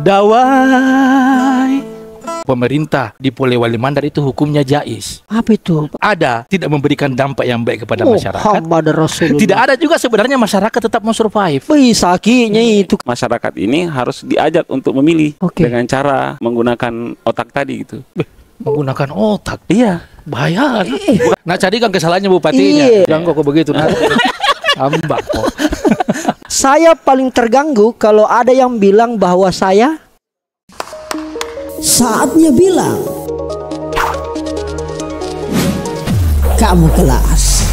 Dawai. Pemerintah di Polewali Mandar itu hukumnya jais. Apa itu? Ada, tidak memberikan dampak yang baik kepada masyarakat. Muhammad Rasulullah. Tidak ada juga sebenarnya masyarakat tetap mau survive. Bisa kinya itu. Masyarakat ini harus diajak untuk memilih dengan cara menggunakan otak tadi gitu. Menggunakan otak. Iya. Bahaya. Nah, cari kan kesalahannya bupatinya. Jangan kok begitu. Ambak kok. Saya paling terganggu kalau ada yang bilang bahwa saya saatnya bilang kamu kelas.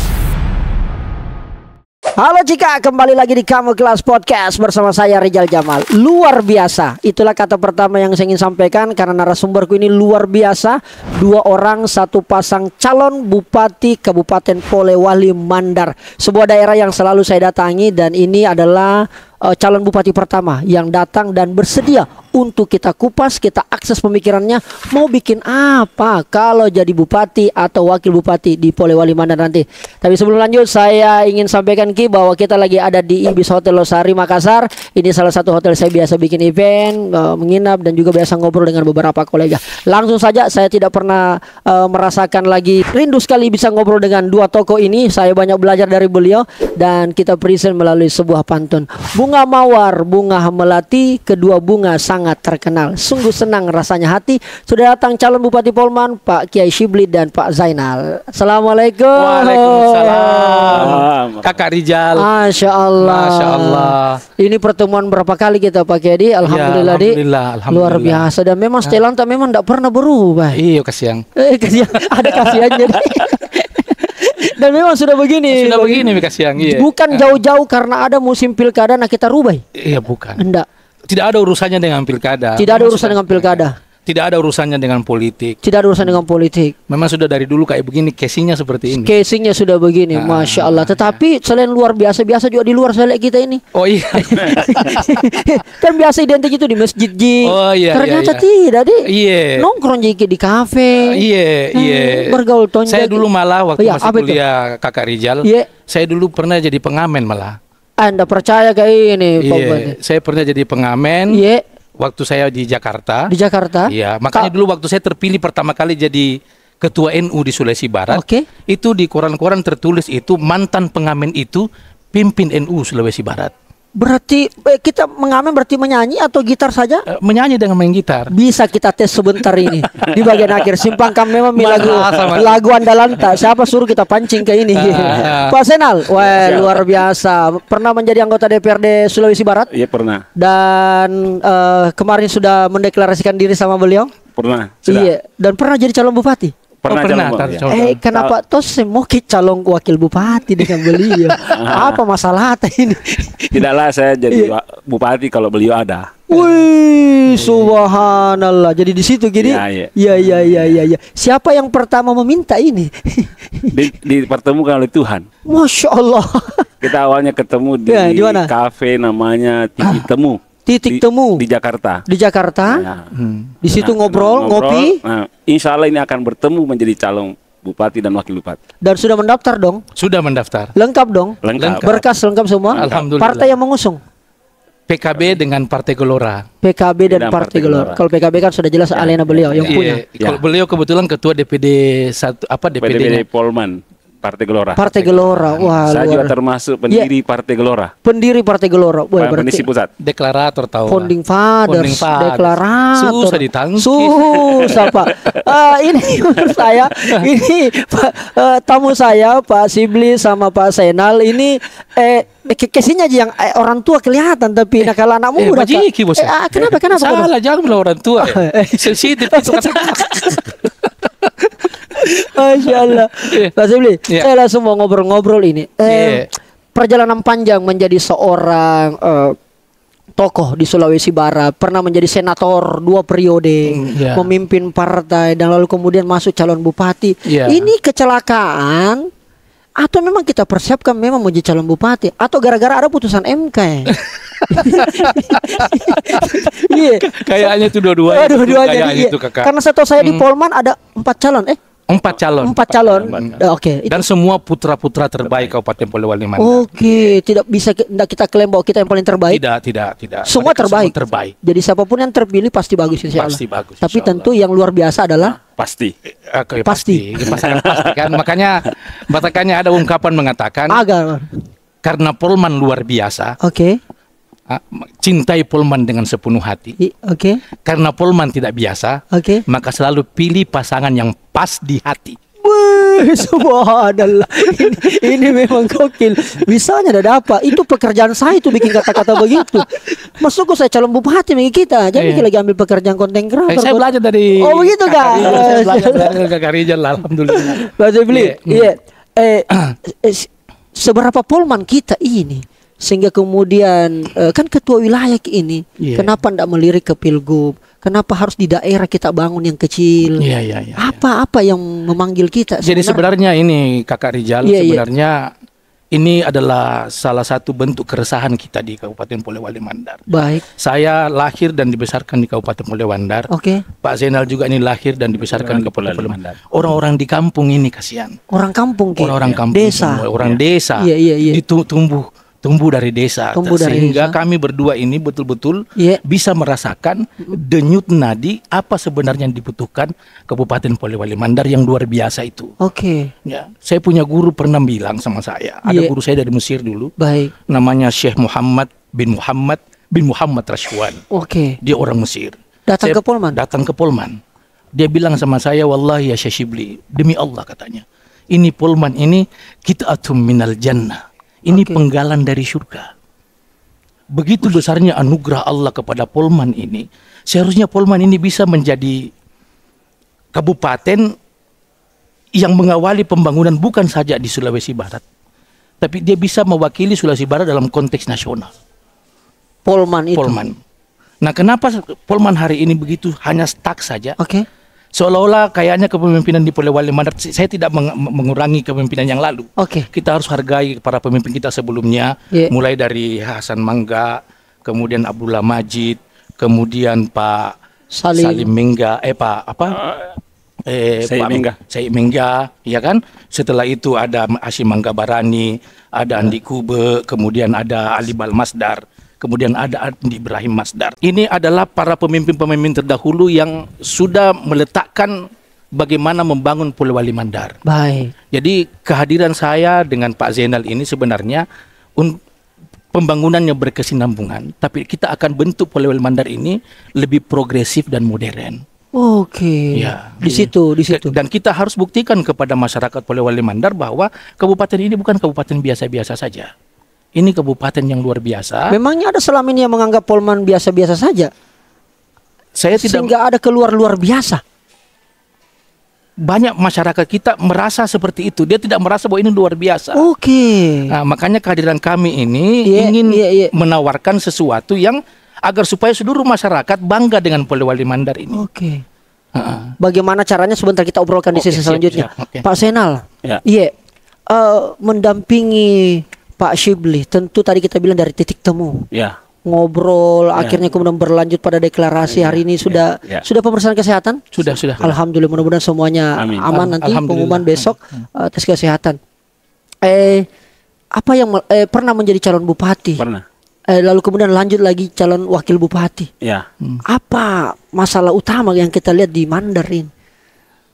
Halo Cika, kembali lagi di Kamu Kelas Podcast bersama saya Rizal Jamal. Luar biasa, itulah kata pertama yang saya ingin sampaikan karena narasumberku ini luar biasa. 2 orang, 1 pasang calon bupati Kabupaten Polewali Mandar, sebuah daerah yang selalu saya datangi. Dan ini adalah calon bupati pertama yang datang dan bersedia untuk kita kupas, kita akses pemikirannya. Mau bikin apa kalau jadi bupati atau wakil bupati di Polewali Mandar nanti. Tapi sebelum lanjut, saya ingin sampaikan Ki bahwa kita lagi ada di Ibis Hotel Losari Makassar. Ini salah satu hotel saya biasa bikin event, menginap dan juga biasa ngobrol dengan beberapa kolega. Langsung saja, saya tidak pernah merasakan lagi rindu sekali bisa ngobrol dengan 2 tokoh ini. Saya banyak belajar dari beliau dan kita present melalui sebuah pantun. Bunga mawar, bunga melati, kedua bunga sangat terkenal. Sungguh senang rasanya hati sudah datang calon Bupati Polman, Pak Kiai Shibli dan Pak Zainal. Assalamualaikum. Waalaikumsalam. Kakak Rizal. Masya Allah. Masya Allah. Ini pertemuan berapa kali kita Pak Kiai? Alhamdulillah, ya, alhamdulillah. Luar biasa. Dan memang setelan tak memang tidak pernah berubah. Iya, kasihan. Kasihan. Ada kasihannya. Dan memang sudah begini. Sudah begini kasihan. Iya. Bukan jauh-jauh karena ada musim pilkada nah kita rubah. Iya, bukan. Enggak. Tidak ada urusannya dengan pilkada. Tidak ada urusan dengan pilkada. Tidak ada urusannya dengan politik. Tidak ada urusan dengan politik. Memang sudah dari dulu kayak begini, casingnya seperti ini. Casingnya sudah begini, Masya Allah. Tetapi selain luar biasa juga di luar saya lihat kita ini. Oh iya. Kan biasa identik itu di masjid. Oh iya. Ternyata iya. tidak di. Iya. Nongkrong di kafe. Iya. Bergaul tonjol. Saya dulu malah waktu masih kuliah Kakak Rizal. Iya. Saya dulu pernah jadi pengamen malah. Anda percaya kayak ini, Pak Iya. Saya pernah jadi pengamen. Iya. Waktu saya di Jakarta. Di Jakarta? Iya, makanya dulu waktu saya terpilih pertama kali jadi ketua NU di Sulawesi Barat. Itu di koran-koran tertulis itu mantan pengamen itu pimpin NU Sulawesi Barat. Berarti kita mengamen berarti menyanyi atau gitar saja? Menyanyi dengan main gitar. Bisa kita tes sebentar ini di bagian akhir. Simpangkan memang lagu andalanta. Siapa suruh kita pancing ke ini? Pak Zainal, wah luar biasa. Pernah menjadi anggota DPRD Sulawesi Barat? Iya pernah. Dan kemarin sudah mendeklarasikan diri sama beliau? Pernah. Sudah. Iya. Dan pernah jadi calon bupati? Pernah. Kenapa tos mau calon wakil bupati dengan beliau? Apa masalah ini? Tidaklah saya jadi bupati kalau beliau ada. Wih, subhanallah. Jadi di situ gini. Iya. Siapa yang pertama meminta ini? Dipertemukan oleh Tuhan. Masya Allah. Kita awalnya ketemu di kafe namanya Titik Temu. Titik Temu di Jakarta. Di Jakarta. Ya. Di situ ngobrol, ngopi. Nah, insya Allah ini akan bertemu menjadi calon bupati dan wakil bupati. Dan sudah mendaftar dong? Sudah mendaftar. Lengkap dong? Lengkap. Berkas lengkap semua? Alhamdulillah. Partai yang mengusung? PKB dengan Partai Gelora. PKB dan Partai Gelora. Kalau PKB kan sudah jelas alena beliau yang punya. Kalau beliau kebetulan ketua DPD DPD Polman. Partai Gelora. Partai Gelora. Wah, saya juga termasuk pendiri Partai Gelora. Pendiri Partai Gelora. Wah, berarti pusat. Deklarator tahu. Founding Fathers. Deklarator. Susah ditangkis. Susah Pak. Ini menurut saya, ini tamu saya Pak Shibli sama Pak Zainal ini kesinya aja yang orang tua kelihatan tapi nakal anak muda. Kenapa? Salah, jangan bilang orang tua. Sensitif. Masya Allah. Pak Shibli, saya langsung mau ngobrol-ngobrol ini. Perjalanan panjang menjadi seorang tokoh di Sulawesi Barat, pernah menjadi senator 2 periode, memimpin partai dan lalu kemudian masuk calon bupati. Ini kecelakaan atau memang kita persiapkan memang menjadi calon bupati atau gara-gara ada putusan MK ya? Kayaknya itu dua-duanya. Karena setahu saya di Polman ada 4 calon. 4 calon. 4 calon. Oke. Dan semua putra-putra terbaik Kabupaten Polewali Mandar. Oke, tidak bisa kita klaim bahwa kita yang paling terbaik. Tidak. Semua terbaik. Semua terbaik. Jadi siapapun yang terpilih pasti bagus insya Allah. Pasti bagus. Tapi tentu yang luar biasa adalah pasti. Pasti kan. Makanya ada ungkapan mengatakan karena Polman luar biasa. Oke. Cintai Polman dengan sepenuh hati. Oke. Karena Polman tidak biasa. Oke. Maka selalu pilih pasangan yang pas di hati. Subhanallah. Ini memang gokil. Bisanya ada apa? Itu pekerjaan saya itu bikin kata-kata begitu. Masukku saya calon bupati bagi kita. Jadi kita lagi ambil pekerjaan konten kreator. Saya belajar dari. Oh begitu Kak. Saya belajar dari Kakak Rijal, alhamdulillah. Pak Zebli, seberapa Polman kita ini sehingga kemudian kan ketua wilayah ini kenapa tidak melirik ke Pilgub? Kenapa harus di daerah kita bangun yang kecil? Apa yang memanggil kita? Jadi sebenarnya ini Kakak Rijal, sebenarnya ini adalah salah satu bentuk keresahan kita di Kabupaten Polewali Mandar. Baik. Saya lahir dan dibesarkan di Kabupaten Polewali Mandar. Oke. Pak Zainal juga ini lahir dan dibesarkan di Kabupaten Polewali Mandar. Orang-orang di kampung ini kasihan. Orang kampung, orang kampung, desa. Orang desa. Tumbuh dari desa, sehingga kami berdua ini betul-betul bisa merasakan denyut nadi apa sebenarnya yang dibutuhkan Kabupaten Polewali Mandar yang luar biasa itu. Oke. Ya, saya punya guru pernah bilang sama saya, ada guru saya dari Mesir dulu, namanya Syekh Muhammad bin Muhammad Rashwan. Oke. Dia orang Mesir. Datang ke Polman. Dia bilang sama saya, wallahi ya Syekh Shibli, demi Allah katanya, ini Polman ini kit'atum minal jannah. Ini penggalan dari surga. Begitu besarnya anugerah Allah kepada Polman ini. Seharusnya Polman ini bisa menjadi kabupaten yang mengawali pembangunan bukan saja di Sulawesi Barat, tapi dia bisa mewakili Sulawesi Barat dalam konteks nasional. Polman itu. Nah, kenapa Polman hari ini begitu hanya stuck saja? Seolah-olah kayaknya kepemimpinan di Polewali Mandar, saya tidak mengurangi kepemimpinan yang lalu. Kita harus hargai para pemimpin kita sebelumnya, mulai dari Hasan Mangga, kemudian Abdullah Majid, kemudian Pak Salim Mengga, Said Mengga, ya kan? Setelah itu ada Hashim Mangga Barani, ada Andi Kube, kemudian ada Ali Balmasdar. Kemudian ada Andi Ibrahim Masdar. Ini adalah para pemimpin-pemimpin terdahulu yang sudah meletakkan bagaimana membangun Polewali Mandar. Baik. Jadi kehadiran saya dengan Pak Zainal ini sebenarnya pembangunannya berkesinambungan, tapi kita akan bentuk Polewali Mandar ini lebih progresif dan modern. Ya, di situ. Dan kita harus buktikan kepada masyarakat Polewali Mandar bahwa kabupaten ini bukan kabupaten biasa-biasa saja. Ini kabupaten yang luar biasa. Memangnya ada selama ini yang menganggap Polman biasa-biasa saja? Sehingga ada keluar luar biasa. Banyak masyarakat kita merasa seperti itu. Dia tidak merasa bahwa ini luar biasa. Nah, makanya kehadiran kami ini ingin menawarkan sesuatu yang agar supaya seluruh masyarakat bangga dengan Polewali Mandar ini. Bagaimana caranya sebentar kita obrolkan di sesi selanjutnya. Pak Zainal, mendampingi Pak Shibli, tentu tadi kita bilang dari titik temu, ngobrol, akhirnya kemudian berlanjut pada deklarasi hari ini sudah pemeriksaan kesehatan? Sudah. Alhamdulillah, mudah-mudahan semuanya aman nanti pengumuman besok tes kesehatan. Apa yang pernah menjadi calon bupati? Pernah. Lalu kemudian lanjut lagi calon wakil bupati. Apa masalah utama yang kita lihat di Mandarin,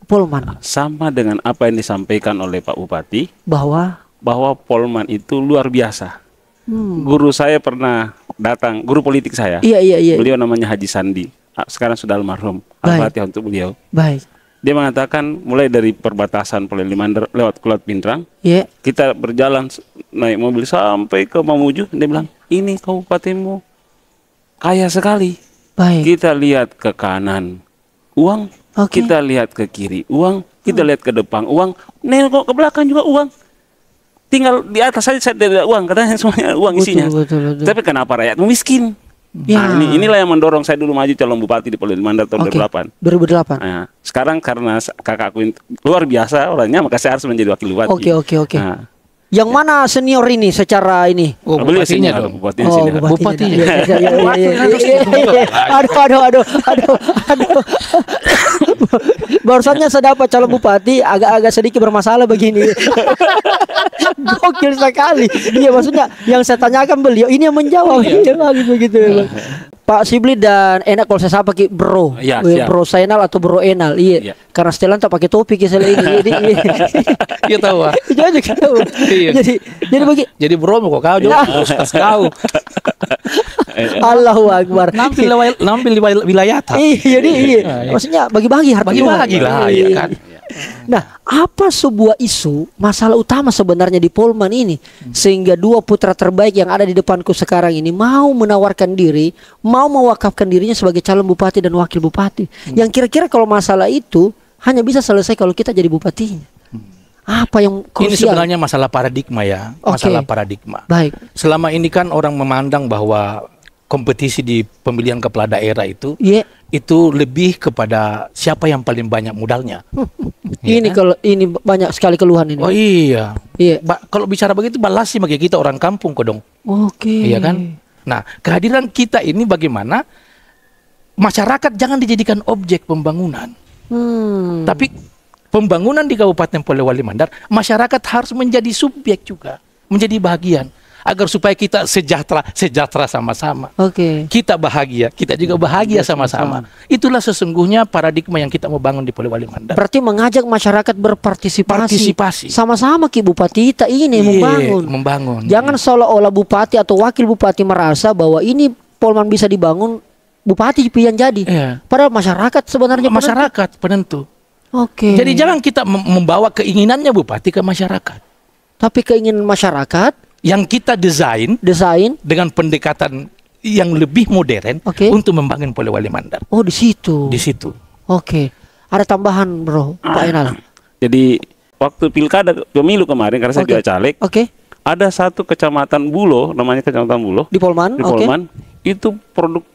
Polman? Sama dengan apa yang disampaikan oleh Pak Bupati, bahwa Polman itu luar biasa. Guru saya pernah datang, guru politik saya. Beliau namanya Haji Sandi. Sekarang sudah almarhum. Al-Fatihah untuk beliau. Dia mengatakan mulai dari perbatasan Polewali Mandar lewat Kulat Pindrang, kita berjalan naik mobil sampai ke Mamuju. Dia bilang, ini kabupatenmu kaya sekali. Kita lihat ke kanan uang, kita lihat ke kiri uang, kita lihat ke depan uang, nengok ke belakang juga uang. Tinggal di atas saja saya tidak ada uang, katanya semuanya uang isinya. Betul. Tapi kenapa rakyatmu miskin? Nah, inilah yang mendorong saya dulu maju calon bupati di Polewali Mandar tahun 2008. Nah, sekarang karena kakakku luar biasa orangnya, maka saya harus menjadi wakil bupati. Oke. Nah, Yang mana senior ini secara ini? Oh, bupatinya dong. Bupatinya senior. Bupatinya. Aduh. Barusannya saya dapat calon bupati agak-agak sedikit bermasalah begini. Gokil sekali. Iya, maksudnya yang saya tanyakan beliau ini yang menjawab. Iya, begitu. Pak Sibli dan Enak kalau saya sapa ki bro, ya, bro Sainal atau bro Enal, iya. Karena setelan tak pakai topi kisah ini, Iya tahu. Jadi bro mau kau juga, kau. Allahu Akbar. Nampil di wilayah. Iya. Maksudnya bagi-bagi harta. Bagi-bagi lah, ya kan. Nah, apa sebuah isu masalah utama sebenarnya di Polman ini sehingga dua putra terbaik yang ada di depanku sekarang ini mau menawarkan diri, mau mewakafkan dirinya sebagai calon bupati dan wakil bupati. Yang kira-kira kalau masalah itu hanya bisa selesai kalau kita jadi bupatinya. Apa yang krusial? Ini sebenarnya masalah paradigma ya, masalah paradigma. Baik. Selama ini kan orang memandang bahwa kompetisi di pemilihan kepala daerah itu itu lebih kepada siapa yang paling banyak modalnya. Ini kalau ini banyak sekali keluhan ini. Oh iya. Kalau bicara begitu balas sih bagi kita orang kampung kok dong. Iya kan? Nah, kehadiran kita ini bagaimana masyarakat jangan dijadikan objek pembangunan. Tapi pembangunan di Kabupaten Polewali Mandar, masyarakat harus menjadi subjek juga, menjadi bagian. Agar supaya kita sejahtera sama-sama. Kita bahagia, kita juga bahagia sama-sama. Itulah sesungguhnya paradigma yang kita mau bangun di Polewali Mandar. Berarti mengajak masyarakat berpartisipasi. Sama-sama ki bupati kita ini membangun. Jangan seolah-olah bupati atau wakil bupati merasa bahwa ini Polman bisa dibangun, bupati yang jadi. Padahal masyarakat sebenarnya penentu. Jadi jangan kita membawa keinginannya bupati ke masyarakat. Tapi keinginan masyarakat yang kita desain dengan pendekatan yang lebih modern untuk membangun Polewali Mandar. Oh, di situ. Ada tambahan, bro, Pak Enal. Jadi waktu pilkada pemilu kemarin karena saya juga caleg, ada satu kecamatan Bulo, namanya kecamatan Bulo di Polman. Itu produk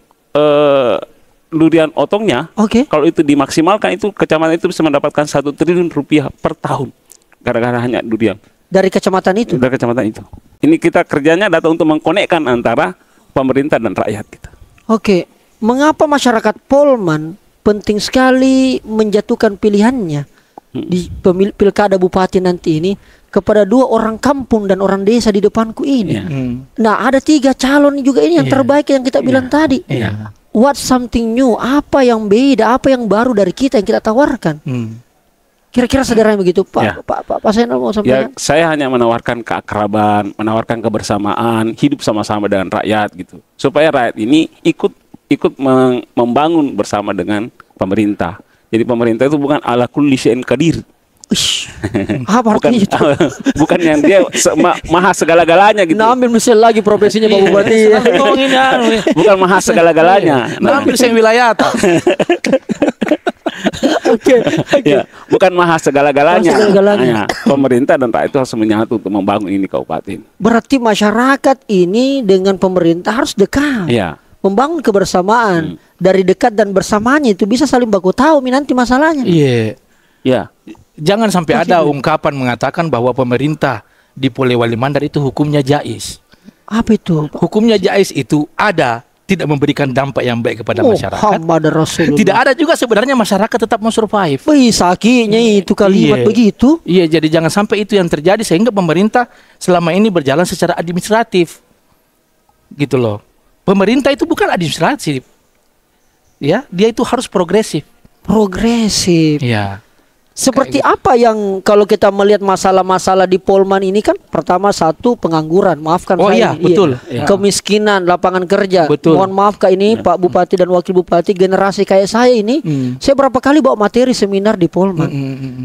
durian otongnya. Kalau itu dimaksimalkan, itu kecamatan itu bisa mendapatkan 1 triliun rupiah per tahun gara-gara hanya durian. Dari kecamatan itu? Dari kecamatan itu. Ini kita kerjanya datang untuk mengkonekkan antara pemerintah dan rakyat kita. Mengapa masyarakat Polman penting sekali menjatuhkan pilihannya di pilkada bupati nanti ini kepada dua orang kampung dan orang desa di depanku ini? Nah, ada 3 calon juga ini yang terbaik yang kita bilang tadi. What something new? Apa yang beda? Apa yang baru dari kita yang kita tawarkan? Kira-kira sederhana begitu, Pak. Pak Sainal mau sampaikan? Saya hanya menawarkan keakraban, menawarkan kebersamaan, hidup sama-sama dengan rakyat gitu. Supaya rakyat ini ikut membangun bersama dengan pemerintah. Jadi pemerintah itu bukan ala kulli syai'in qadir. Apa artinya itu? Bukan yang dia maha segala-galanya gitu. Ambil misal lagi profesinya Pak Bupati. Bukan maha segala-galanya. Ambil saya wilayah. Bukan maha segala-galanya. Pemerintah dan rakyat itu harus menyatu untuk membangun ini kabupaten. Berarti masyarakat ini dengan pemerintah harus dekat. Membangun kebersamaan. Dari dekat dan bersamanya itu bisa saling baku tahu nanti masalahnya. Jangan sampai ada ungkapan mengatakan bahwa pemerintah di Polewali Mandar itu hukumnya jais. Apa itu? Hukumnya jais itu ada, tidak memberikan dampak yang baik kepada masyarakat. Tidak ada juga sebenarnya masyarakat tetap mau survive. Sakinya itu kalimat begitu. Jadi jangan sampai itu yang terjadi sehingga pemerintah selama ini berjalan secara administratif. Gitu loh. Pemerintah itu bukan administratif. Dia itu harus progresif. Seperti apa yang kalau kita melihat masalah-masalah di Polman ini kan pertama satu pengangguran, maafkan saya. Betul. Kemiskinan, lapangan kerja. Mohon maaf Kak ini Pak Bupati dan Wakil Bupati generasi kayak saya ini, saya berapa kali bawa materi seminar di Polman.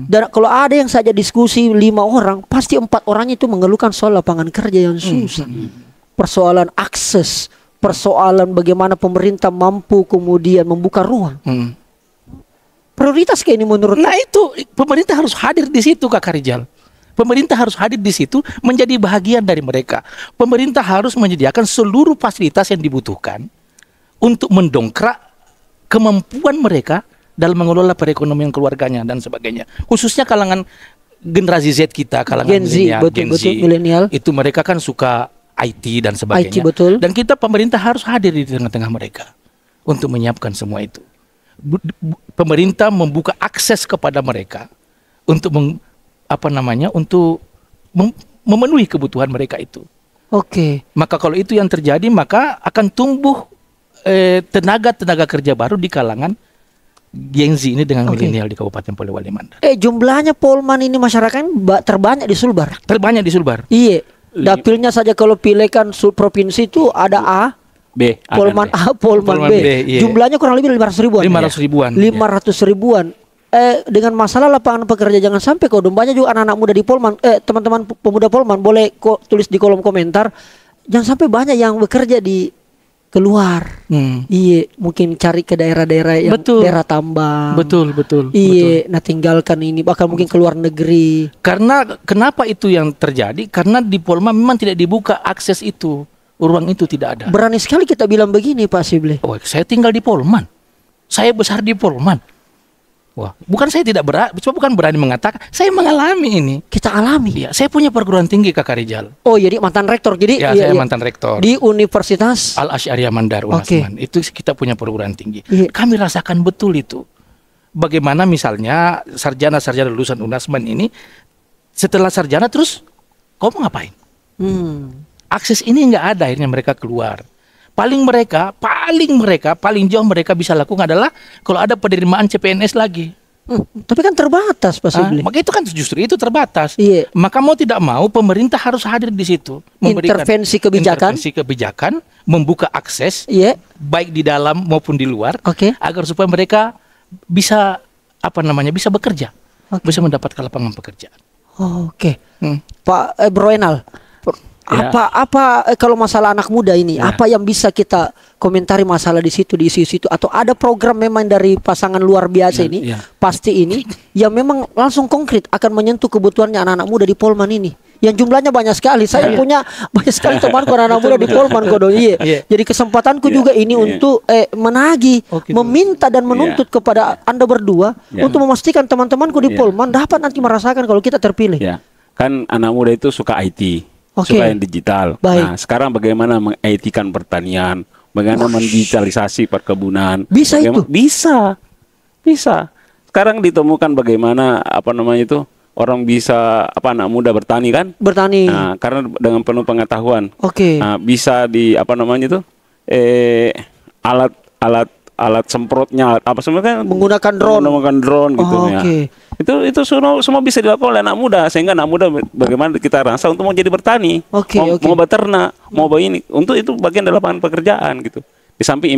Dan kalau ada yang saja diskusi 5 orang, pasti 4 orangnya itu mengeluhkan soal lapangan kerja yang susah. Persoalan akses, persoalan bagaimana pemerintah mampu kemudian membuka ruang. Prioritas kayak ini menurut. Nah itu pemerintah harus hadir di situ Kak Rijal. Pemerintah harus hadir di situ menjadi bahagian dari mereka. Pemerintah harus menyediakan seluruh fasilitas yang dibutuhkan untuk mendongkrak kemampuan mereka dalam mengelola perekonomian keluarganya dan sebagainya. Khususnya kalangan generasi Z kita, kalangan Gen Z, betul, milenial. Itu mereka kan suka IT dan sebagainya. IT, betul. Dan kita pemerintah harus hadir di tengah-tengah mereka untuk menyiapkan semua itu. Pemerintah membuka akses kepada mereka untuk untuk memenuhi kebutuhan mereka itu. Oke. Maka kalau itu yang terjadi, maka akan tumbuh tenaga kerja baru di kalangan Gen Z ini dengan milenial di Kabupaten Polewali Mandar. Jumlahnya Polman ini masyarakat terbanyak di Sulbar. Terbanyak di Sulbar. Iya. Dapilnya saja kalau pilih kan provinsi itu ada A, B, Polman A, Polman B. Iya. Jumlahnya kurang lebih 500 ribuan. 500 ribuan. 500 ribuan. Dengan masalah lapangan pekerja, jangan sampai kok banyak juga anak-anak muda di Polman, teman-teman pemuda Polman boleh tulis di kolom komentar, jangan sampai banyak yang bekerja di keluar. Iya, mungkin cari ke daerah-daerah yang daerah tambang. Betul. Iya, nah tinggalkan ini, bahkan mungkin keluar negeri. Karena kenapa itu yang terjadi? Karena di Polman memang tidak dibuka akses itu, ruang itu tidak ada. Berani sekali kita bilang begini, Pak Sibli. Oh, saya tinggal di Polman, saya besar di Polman. Wah, bukan berani mengatakan, saya mengalami ini. Kita alami. Ya, saya punya perguruan tinggi Kakak Rizal. Oh, jadi mantan rektor. Jadi saya mantan rektor di Universitas Al-Asy'ariyah Mandar Unasman. Itu kita punya perguruan tinggi. Kami rasakan betul itu. Bagaimana misalnya sarjana lulusan Unasman ini setelah sarjana terus kau mau ngapain? Akses ini nggak ada, akhirnya mereka keluar. Paling jauh mereka bisa lakukan adalah kalau ada penerimaan CPNS lagi. Tapi kan terbatas, Pak Sibli. Maka itu kan justru itu terbatas. Iya. Maka mau tidak mau pemerintah harus hadir di situ, memberikan intervensi kebijakan, membuka akses, baik di dalam maupun di luar, agar supaya mereka bisa bisa bekerja, bisa mendapatkan lapangan pekerjaan. Pak Bro Enal. Apa kalau masalah anak muda ini, apa yang bisa kita komentari masalah di situ, di isu-isu itu, atau ada program memang dari pasangan luar biasa ini, pasti ini yang memang langsung konkret akan menyentuh kebutuhannya anak-anak muda di Polman ini, yang jumlahnya banyak sekali. Saya punya banyak sekali temanku anak-anak muda di Polman Kodo. Jadi kesempatanku juga ini untuk menagih, meminta dan menuntut kepada Anda berdua untuk memastikan teman-temanku di Polman dapat nanti merasakan kalau kita terpilih. Kan anak muda itu suka IT. Suka yang digital. Nah, sekarang bagaimana meng-IT-kan pertanian, bagaimana mendigitalisasi perkebunan? Bisa itu? Bisa. Sekarang ditemukan bagaimana orang bisa anak muda bertani kan? Bertani. Nah, karena dengan penuh pengetahuan. Nah, bisa di alat semprotnya, sebenarnya menggunakan drone gitu ya. Itu semua bisa dilakukan oleh anak muda, sehingga anak muda bagaimana kita rasa untuk mau jadi bertani, mau beternak, mau ini, untuk itu bagian dari lapangan pekerjaan gitu. Di samping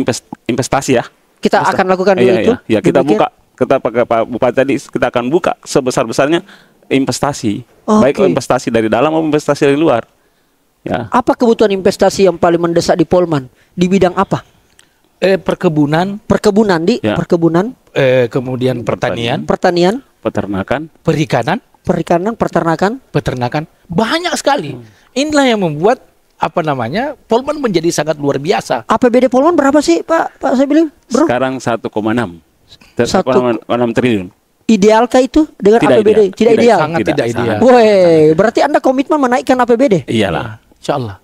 investasi kita akan lakukan itu. Ya, kita buka, Pak Bupati tadi, kita akan buka sebesar-besarnya investasi, baik investasi dari dalam maupun investasi dari luar. Ya. Apa kebutuhan investasi yang paling mendesak di Polman? Di bidang apa? Perkebunan, kemudian pertanian, peternakan, peternakan, banyak sekali. Inilah yang membuat Polman menjadi sangat luar biasa. APBD Polman berapa sih, Pak saya bilang, Bro? Sekarang 1,6 triliun. Idealkah itu dengan APBD? Tidak ideal. Sangat tidak ideal. Woi, berarti Anda komitmen menaikkan APBD? Iyalah, insyaallah.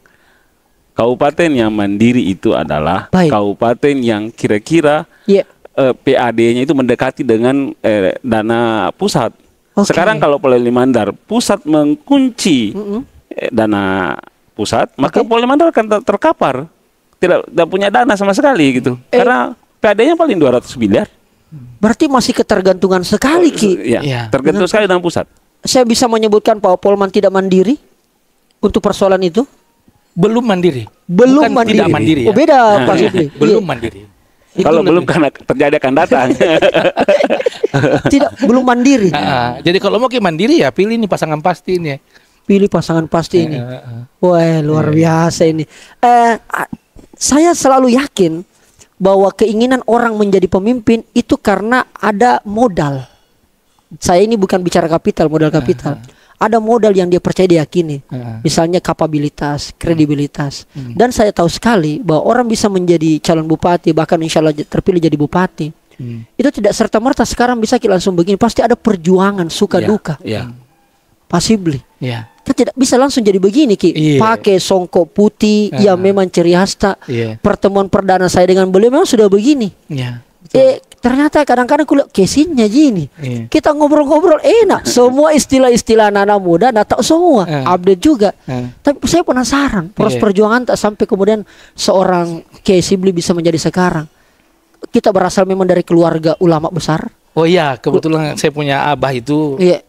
Kabupaten yang mandiri itu adalah kabupaten yang kira-kira PAD-nya itu mendekati dengan dana pusat. Sekarang kalau Polewali Mandar pusat mengunci dana pusat, maka Polewali Mandar akan terkapar, tidak punya dana sama sekali gitu. Karena PAD-nya paling 200 miliar. Berarti masih ketergantungan sekali, Ki. Tergantung sekali dengan pusat. Saya bisa menyebutkan bahwa Polman tidak mandiri untuk persoalan itu? Belum mandiri. Tidak mandiri. Ya. Oh, beda Pak Sibli. Belum mandiri. Kalau belum karena terjadi akan datang. Belum mandiri. Jadi kalau mau mandiri ya pilih nih pasangan pasti ini. Pilih pasangan pasti ini. Wah, luar biasa ini. Saya selalu yakin bahwa keinginan orang menjadi pemimpin itu karena ada modal. Saya ini bukan bicara kapital, modal kapital. Ada modal yang dia percaya, diyakini. Misalnya kapabilitas, kredibilitas. Dan saya tahu sekali bahwa orang bisa menjadi calon bupati, bahkan insya Allah terpilih jadi bupati. Itu tidak serta-merta sekarang bisa langsung begini. Pasti ada perjuangan, suka duka. Pasibli. Iya. Kan tidak bisa langsung jadi begini Ki. Iya. Pakai songkok putih yang memang ciri khas tak. Iya. Pertemuan perdana saya dengan beliau memang sudah begini. Iya. Ternyata kadang-kadang kulihat casingnya gini. Iya. Kita ngobrol-ngobrol enak. Semua istilah-istilah anak muda tahu semua. Update juga. Tapi saya penasaran proses perjuangan tak sampai kemudian seorang Sibli bisa menjadi sekarang. Kita berasal memang dari keluarga ulama besar. Oh iya, kebetulan saya punya abah itu. Iya.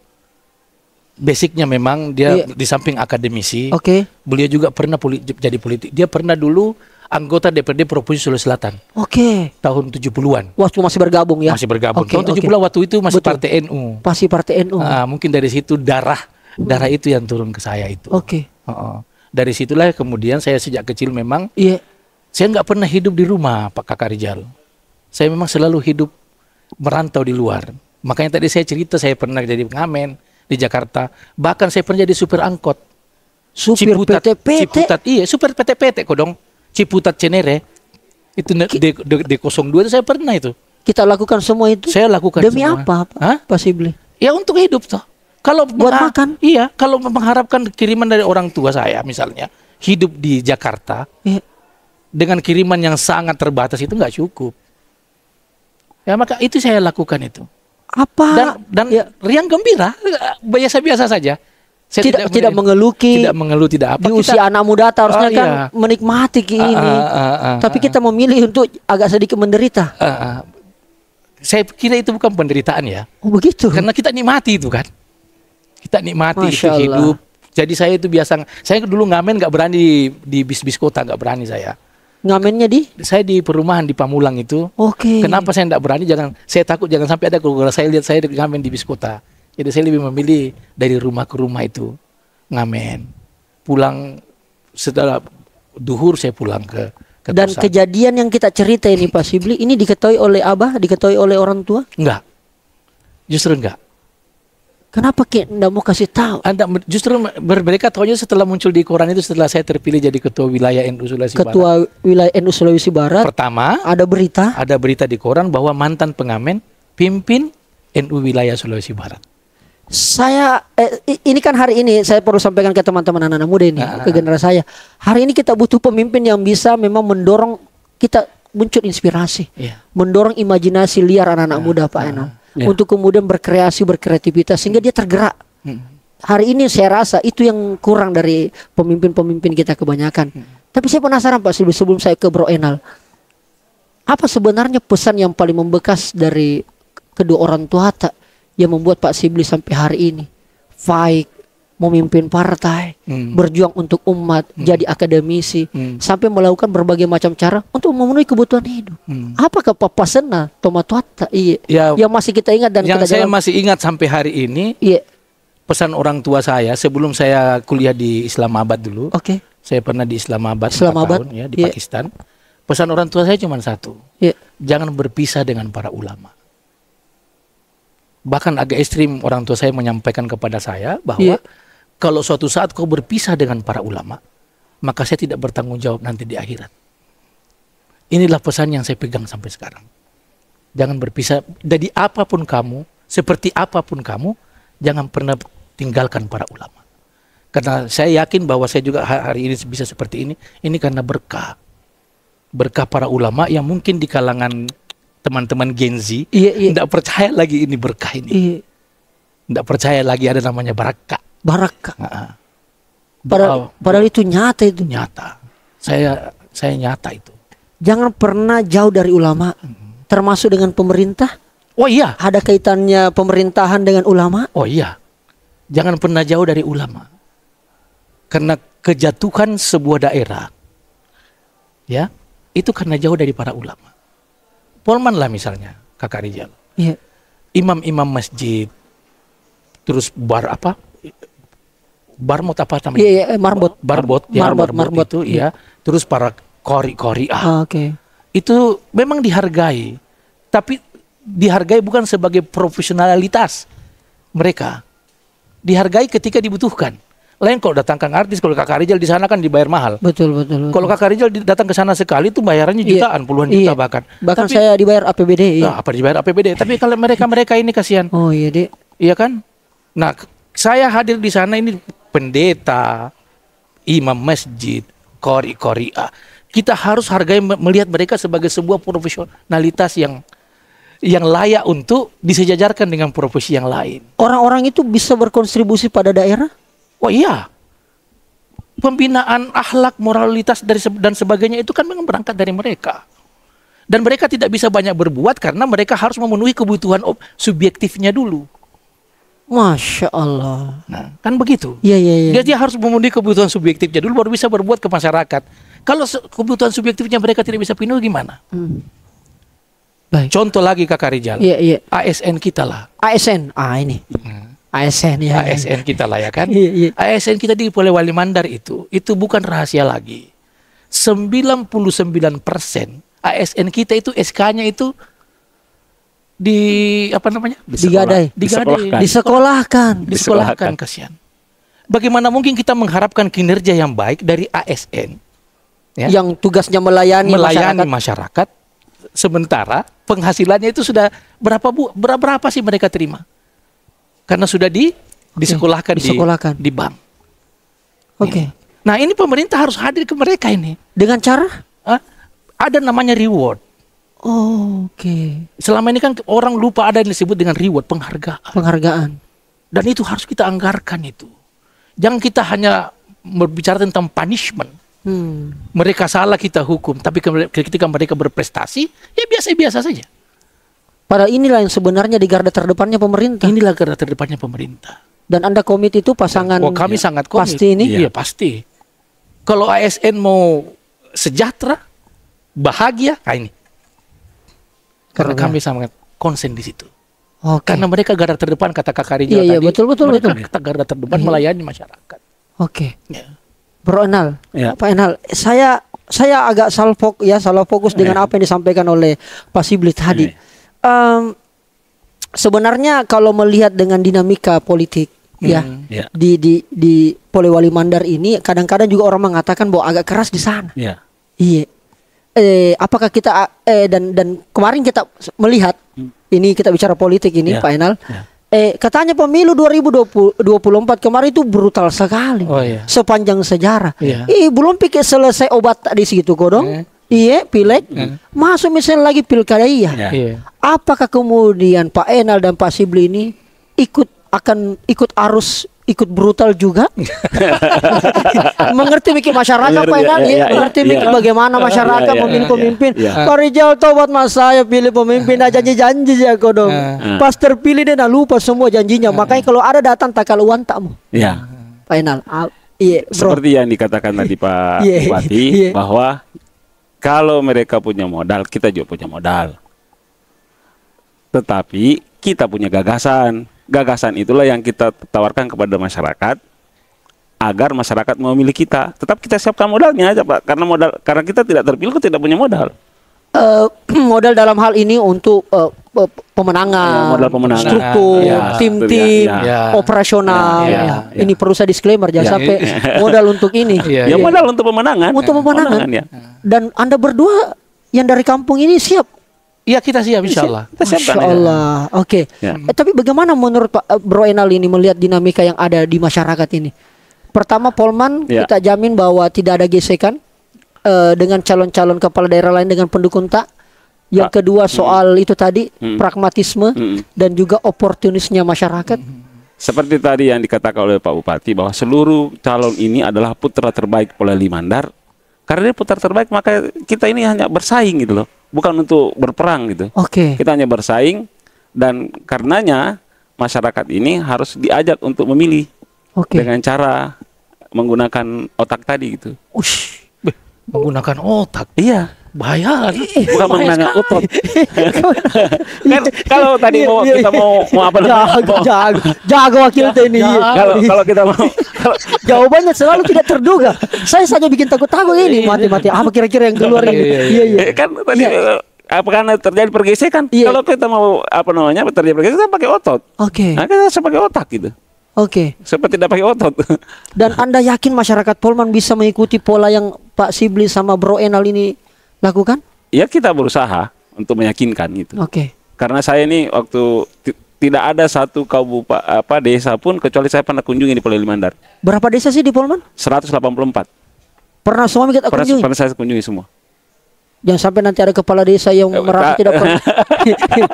Basicnya memang dia di samping akademisi, beliau juga pernah jadi politik. Dia pernah dulu anggota DPRD Provinsi Sulawesi Selatan. Tahun 70-an. Waktu masih bergabung ya? Masih bergabung. Tahun 70-an waktu itu masih Partai NU. Masih Partai NU. Mungkin dari situ darah itu yang turun ke saya itu. Dari situlah kemudian saya sejak kecil memang, saya nggak pernah hidup di rumah Pak Kakak Rijal. Saya memang selalu hidup merantau di luar. Makanya tadi saya cerita saya pernah jadi pengamen di Jakarta, bahkan saya pernah jadi supir angkot. Supir PT-PT? Ciputat, iya, supir PT-PT kok dong. Ciputat Cenere. Itu D02 itu saya pernah itu. Kita lakukan semua itu? Saya lakukan demi semua. Apa? Pasibli? Ya untuk hidup toh. Kalau buat makan? Iya, kalau mengharapkan kiriman dari orang tua saya misalnya, hidup di Jakarta, dengan kiriman yang sangat terbatas itu nggak cukup. Ya maka itu saya lakukan itu. Apa? Dan riang gembira, biasa-biasa saja. Saya tidak mengeluh, tidak apa. Di usia anak muda harusnya kan menikmati ini. Tapi kita memilih untuk agak sedikit menderita. Saya kira itu bukan penderitaan ya. Oh begitu. Karena kita nikmati itu kan. Kita nikmati itu hidup. Jadi saya itu biasa. Saya dulu ngamen nggak berani di bis-bis kota, nggak berani saya. Ngamennya saya di perumahan di Pamulang itu. Kenapa saya tidak berani? Saya takut jangan sampai ada kalau saya lihat saya ngamen di bis kota. Jadi saya lebih memilih dari rumah ke rumah itu ngamen. Pulang setelah duhur saya pulang ke dan kosan. Kejadian yang kita cerita ini Pak Sibli ini diketahui oleh abah, diketahui oleh orang tua? Enggak. Justru enggak. Kenapa enggak mau kasih tahu? Justru mereka tahunya setelah muncul di koran itu setelah saya terpilih jadi ketua wilayah NU Sulawesi Barat. Ketua wilayah NU Sulawesi Barat. Pertama, ada berita di koran bahwa mantan pengamen pimpin NU wilayah Sulawesi Barat. Saya ini kan hari ini saya perlu sampaikan ke teman-teman anak-anak muda ini, ke generasi saya. Hari ini kita butuh pemimpin yang bisa memang mendorong kita muncul inspirasi, mendorong imajinasi liar anak-anak muda Pak Eno. Untuk kemudian berkreativitas sehingga dia tergerak. Hari ini saya rasa itu yang kurang dari pemimpin-pemimpin kita kebanyakan. Tapi saya penasaran Pak Sibli, sebelum saya ke Bro Enal, apa sebenarnya pesan yang paling membekas dari kedua orang tua yang membuat Pak Sibli sampai hari ini fight, memimpin partai, berjuang untuk umat, jadi akademisi, sampai melakukan berbagai macam cara untuk memenuhi kebutuhan hidup. Apakah papasena tomatuata yang masih kita ingat dan yang saya masih ingat sampai hari ini? Pesan orang tua saya sebelum saya kuliah di Islamabad dulu. Saya pernah di Islamabad 4 tahun ya di Pakistan. Pesan orang tua saya cuma satu. Jangan berpisah dengan para ulama. Bahkan agak ekstrim orang tua saya menyampaikan kepada saya bahwa kalau suatu saat kau berpisah dengan para ulama, maka saya tidak bertanggung jawab nanti di akhirat. Inilah pesan yang saya pegang sampai sekarang. Jangan berpisah. Jadi apapun kamu, seperti apapun kamu, jangan pernah tinggalkan para ulama. Karena saya yakin bahwa saya juga hari ini bisa seperti ini. Ini karena berkah. Berkah para ulama yang mungkin di kalangan teman-teman Gen Z tidak percaya lagi ini berkah ini. Tidak percaya lagi ada namanya barakah. Padahal itu nyata itu. Nyata. Saya nyata itu. Jangan pernah jauh dari ulama, termasuk dengan pemerintah. Oh iya. Ada kaitannya pemerintahan dengan ulama. Oh iya. Jangan pernah jauh dari ulama. Karena kejatuhan sebuah daerah, ya, itu karena jauh dari para ulama. Polman lah misalnya, Kakak Rijal. Imam-imam masjid, terus Barmot apa namanya? Marbot itu ya. Terus para qori. Itu memang dihargai. Tapi dihargai bukan sebagai profesionalitas mereka. Dihargai ketika dibutuhkan. Lain kalau datangkan artis, kalau Kakak Rijal di sana kan dibayar mahal. Betul. Kalau Kakak Rijal datang ke sana sekali itu bayarannya jutaan, puluhan juta bahkan. Bahkan saya dibayar APBD. Apa dibayar APBD? Tapi kalau mereka ini kasihan. Oh iya, Dek. Iya kan? Nah, Saya hadir di sana ini pendeta, imam masjid, qori-qori'ah. Kita harus hargai, melihat mereka sebagai sebuah profesionalitas yang layak untuk disejajarkan dengan profesi yang lain. Orang-orang itu bisa berkontribusi pada daerah? Oh iya. Pembinaan akhlak, moralitas dan sebagainya itu kan memang berangkat dari mereka. Dan mereka tidak bisa banyak berbuat karena mereka harus memenuhi kebutuhan subjektifnya dulu. Masya Allah. Nah, kan begitu. Iya. Dia harus memenuhi kebutuhan subjektifnya dulu baru bisa berbuat ke masyarakat. Kalau kebutuhan subjektifnya mereka tidak bisa penuhi gimana? Baik. Contoh lagi Kakak Rijal. Iya. ASN kita lah. ASN. Ini. ASN ya. ASN kita lah ya kan. Iya. ASN kita di Polewali Mandar itu bukan rahasia lagi. 99% ASN kita itu SK-nya itu disekolahkan kasihan. Bagaimana mungkin kita mengharapkan kinerja yang baik dari ASN ya, yang tugasnya melayani masyarakat, sementara penghasilannya itu sudah berapa sih mereka terima? Karena sudah disekolahkan di bank. Oke. Nah, ini pemerintah harus hadir ke mereka ini dengan cara ada namanya reward. Oke. Selama ini kan orang lupa ada yang disebut dengan reward, penghargaan. Dan itu harus kita anggarkan itu. Jangan kita hanya berbicara tentang punishment. Mereka salah kita hukum, tapi ketika mereka berprestasi, ya biasa-biasa saja. Padahal inilah yang sebenarnya di garda terdepannya pemerintah. Inilah garda terdepannya pemerintah. Dan Anda komit itu pasangan? Kami sangat komit. Pasti ini? Iya, pasti. Kalau ASN mau sejahtera, bahagia, ini. Karena kami sangat konsen di situ. Karena mereka garda terdepan, kata Kakak Rijal tadi. Iya, betul. Mereka garda terdepan melayani masyarakat. Oke. Bro Enal, Pak Enal, saya agak salah fokus dengan apa yang disampaikan oleh Pak Sibli tadi. Sebenarnya kalau melihat dengan dinamika politik di Polewali Mandar ini, kadang-kadang juga orang mengatakan bahwa agak keras di sana. Iya. Apakah kita dan kemarin kita melihat ini, kita bicara politik ini Pak Enal. Katanya pemilu 2024 kemarin itu brutal sekali. Sepanjang sejarah. Belum pikir selesai obat di situ kodong. Pileg. Masuk misalnya lagi pilkada Apakah kemudian Pak Enal dan Pak Sibli ini ikut arus, ikut brutal juga? Mengerti mikir masyarakat Pak Enal, mengerti mikir bagaimana masyarakat memilih pemimpin. Pak Rijal, tobat mas, saya pilih pemimpin, janji-janji ya kodong. Pas terpilih dia lupa semua janjinya. Makanya kalau ada datang takal uang takmu. Pak Enal, seperti yang dikatakan tadi Pak Bupati, bahwa kalau mereka punya modal, kita juga punya modal. Tetapi kita punya gagasan. Gagasan itulah yang kita tawarkan kepada masyarakat agar masyarakat memilih kita. Tetap kita siapkan modalnya aja Pak. Karena kita tidak terpilih, kita tidak punya modal. Modal dalam hal ini untuk pemenangan, modal pemenangan, struktur, tim-tim, operasional. Ini perlu saya disclaimer, jangan sampai modal untuk ini. Modal untuk pemenangan. Untuk pemenangan. Dan Anda berdua yang dari kampung ini siap? Iya, kita siap, insya Allah. Masya Allah. Oke. Tapi bagaimana menurut Pak Bro Enal ini melihat dinamika yang ada di masyarakat ini? Pertama, Polman kita jamin bahwa tidak ada gesekan dengan calon-calon kepala daerah lain dengan pendukung tak. Yang kedua soal itu tadi pragmatisme dan juga oportunisnya masyarakat. Seperti tadi yang dikatakan oleh Pak Bupati bahwa seluruh calon ini adalah putra terbaik Polewali Mandar. Karena dia putra terbaik, maka kita ini hanya bersaing gitu loh, bukan untuk berperang gitu. Kita hanya bersaing, dan karenanya masyarakat ini harus diajak untuk memilih dengan cara menggunakan otak tadi gitu. Menggunakan otak? Iya. Bahaya, bukan menggunakan otot. Kan kalau tadi kita mau apa namanya? Jago wakil TNI. Kalau kita mau jawabannya selalu tidak terduga. Saya saja bikin takut-takut ini, mati-mati. Apa kira-kira yang keluar ini? Iya. Kan tadi karena terjadi pergesekan. Kalau kita mau apa namanya terjadi pergesekan, kita pakai otot. Nah, kita harus pakai otak gitu. Seperti tidak pakai otot. Dan Anda yakin masyarakat Polman bisa mengikuti pola yang Pak Sibli sama Bro Enal ini lakukan? Ya, kita berusaha untuk meyakinkan gitu. Karena saya ini waktu tidak ada satu kabupaten desa pun kecuali saya pernah kunjungi di Polewali Mandar. Berapa desa sih di Polman? 184. Pernah semua kita kunjungi? Pernah saya kunjungi semua. Jangan sampai nanti ada kepala desa yang merasa tidak pernah.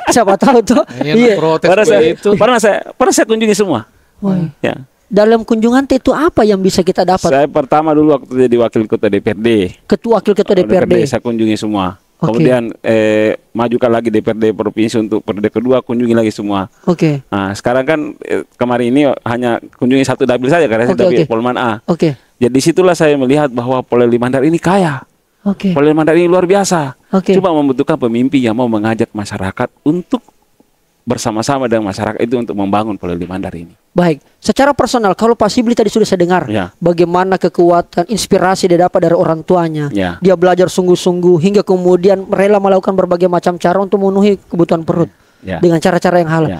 Siapa tahu tuh. Iya. Pernah saya kunjungi semua. Ya. Dalam kunjungan itu apa yang bisa kita dapat? Saya pertama dulu waktu jadi wakil ketua DPRD. Wakil ketua DPRD. Saya kunjungi semua. Kemudian majukan lagi DPRD provinsi untuk periode kedua, kunjungi lagi semua. Nah, sekarang kan kemarin ini hanya kunjungi satu dapil saja karena saya dapil Polman A. Jadi disitulah saya melihat bahwa Polewali Mandar ini kaya. Polewali Mandar ini luar biasa. Cuma membutuhkan pemimpin yang mau mengajak masyarakat untuk bersama-sama dengan masyarakat itu untuk membangun Polewali Mandar ini. Baik, secara personal kalau Pak Sibli tadi sudah saya dengar bagaimana kekuatan inspirasi dia dapat dari orang tuanya. Dia belajar sungguh-sungguh hingga kemudian rela melakukan berbagai macam cara untuk memenuhi kebutuhan perut dengan cara-cara yang halal.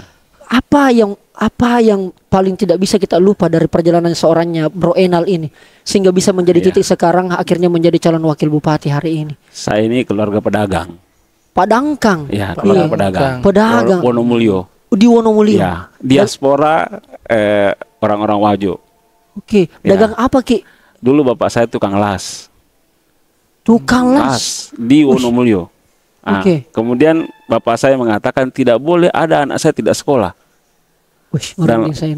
Apa yang paling tidak bisa kita lupa dari perjalanan seorangnya Bro Enal ini sehingga bisa menjadi titik sekarang akhirnya menjadi calon wakil bupati hari ini? Saya ini keluarga pedagang. Padangkang. Ya, keluarga pedagang. Wonomulyo. Di Wonomulyo. Ya, diaspora orang-orang Wajo. Dagang apa Ki? Dulu bapak saya tukang las. Tukang las di Wonomulyo. Kemudian bapak saya mengatakan tidak boleh ada anak saya tidak sekolah.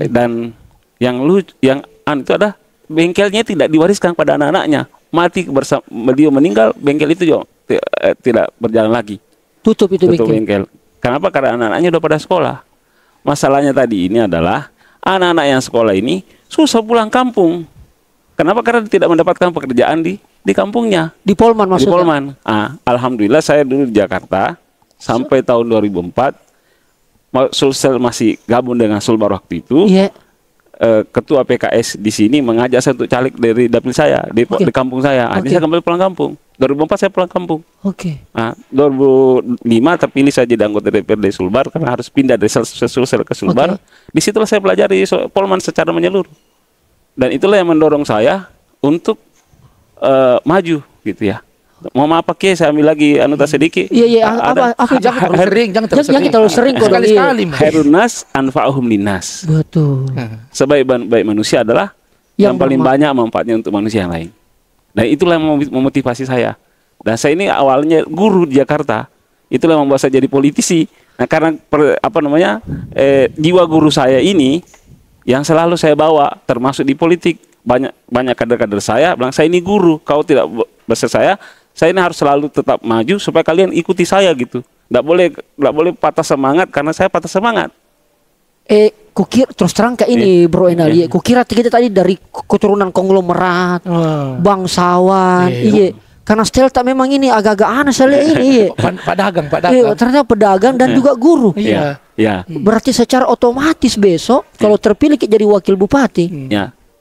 Dan yang itu ada bengkelnya tidak diwariskan pada anak-anaknya. Mati bersama beliau meninggal, bengkel itu juga tidak berjalan lagi. Tutup bengkel. Kenapa? Karena anak-anaknya udah pada sekolah. Masalahnya tadi ini adalah anak-anak yang sekolah ini susah pulang kampung. Kenapa? Karena tidak mendapatkan pekerjaan di kampungnya. Di Polman maksudnya? Di Polman. Alhamdulillah saya dulu di Jakarta sampai tahun 2004. Sulsel masih gabung dengan Sulbar waktu itu. Ketua PKS di sini mengajak saya untuk caleg dari dapil saya di kampung saya. Jadi saya kembali pulang kampung. 2004 saya pulang kampung. 2005 terpilih saya jadi anggota DPRD Sulbar karena harus pindah dari Sulsel ke Sulbar. Disitulah saya pelajari Polman secara menyeluruh. Dan itulah yang mendorong saya untuk maju gitu ya. Mau apa Ki, saya ambil lagi sedikit. Jangan terlalu sering. Sekali-sekali. Khairunnas anfa'uhum linnas. Betul. Sebaik-baik manusia adalah yang paling banyak manfaatnya untuk manusia yang lain. Nah, itulah yang memotivasi saya. Dan saya ini awalnya guru di Jakarta. Itulah yang membuat saya jadi politisi. Nah, karena jiwa guru saya ini yang selalu saya bawa termasuk di politik. Banyak kader-kader saya bilang, saya ini guru, kau tidak bersama saya ini harus selalu tetap maju supaya kalian ikuti saya gitu. Nggak boleh patah semangat karena saya patah semangat. Kukira terus terang kayak ini Bro Enal. Kukira kita tadi dari keturunan konglomerat, bangsawan. Karena Stelta memang ini agak-agak aneh sekali ini. Pedagang. Ternyata pedagang dan juga guru. Berarti secara otomatis besok kalau terpilih jadi wakil bupati,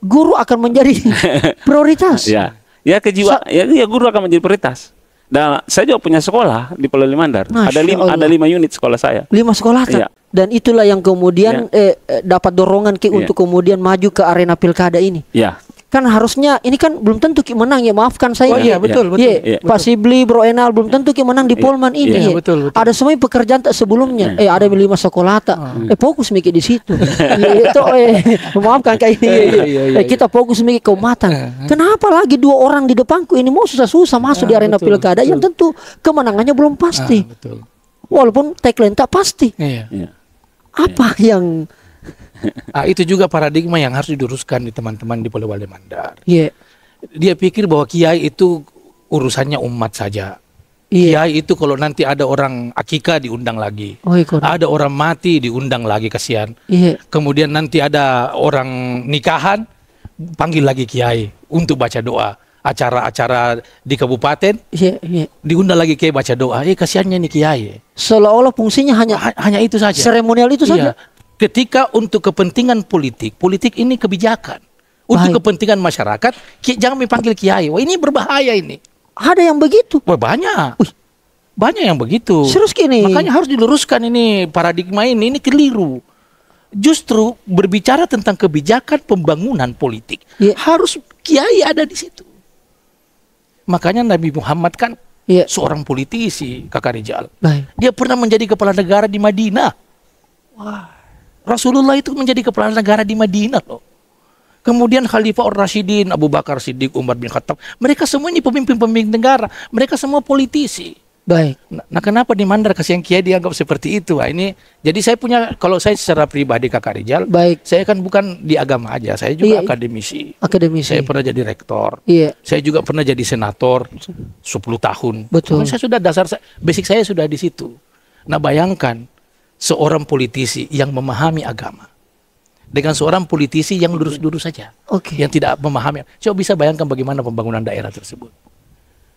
guru akan menjadi prioritas. Ya guru akan menjadi prioritas. Dan saya juga punya sekolah di Polewali Mandar. Ada 5 unit sekolah saya. 5 sekolah. Dan itulah yang kemudian dapat dorongan untuk kemudian maju ke arena pilkada ini. Kan harusnya ini kan belum tentu Ki menang ya, maafkan saya. Betul. Pak Sibli, Bro Enal belum tentu Ki menang di Polman ini. Betul. Ada semua pekerjaan tak sebelumnya. Ada 5 sekolah tak. Fokus mikir di situ. Maafkan kayak ini. Kita fokus mikir keumatan. Kenapa lagi 2 orang di depanku ini mau susah-susah masuk di arena pilkada yang tentu kemenangannya belum pasti. Walaupun tagline tak pasti. Apa yang itu juga paradigma yang harus diluruskan di teman-teman di Polewali Mandar. Dia pikir bahwa kiai itu urusannya umat saja. Kiai itu kalau nanti ada orang akikah diundang lagi, ada orang mati diundang lagi, kasihan. Kemudian nanti ada orang nikahan, panggil lagi kiai untuk baca doa. Acara-acara di kabupaten, diundang lagi kiai baca doa. Kasihannya nih kiai. Seolah-olah fungsinya hanya itu saja. Seremonial itu saja. Ketika untuk kepentingan politik ini kebijakan. Untuk kepentingan masyarakat, jangan dipanggil kiai. Wah, ini berbahaya ini. Ada yang begitu? Wah, banyak. Banyak yang begitu. Serius gini. Makanya harus diluruskan ini paradigma ini keliru. Justru berbicara tentang kebijakan pembangunan politik, harus kiai ada di situ. Makanya Nabi Muhammad kan seorang politisi, Kakak Rizal. Dia pernah menjadi kepala negara di Madinah. Rasulullah itu menjadi kepala negara di Madinah loh. Kemudian Khalifah Ar-Rasyidin, Abu Bakar Siddiq, Umar bin Khattab, mereka semua ini pemimpin-pemimpin negara, mereka semua politisi. Baik. Nah, kenapa di Mandar Kasihan Kiai dianggap seperti itu? Nah, ini jadi saya punya, kalau saya secara pribadi Kakak Rijal, baik, saya kan bukan di agama aja, saya juga akademisi. Saya pernah jadi rektor. Saya juga pernah jadi senator 10 tahun. Betul. Saya sudah basic saya sudah di situ. Nah, bayangkan seorang politisi yang memahami agama dengan seorang politisi yang lurus-lurus saja, yang tidak memahami. Coba bisa bayangkan bagaimana pembangunan daerah tersebut.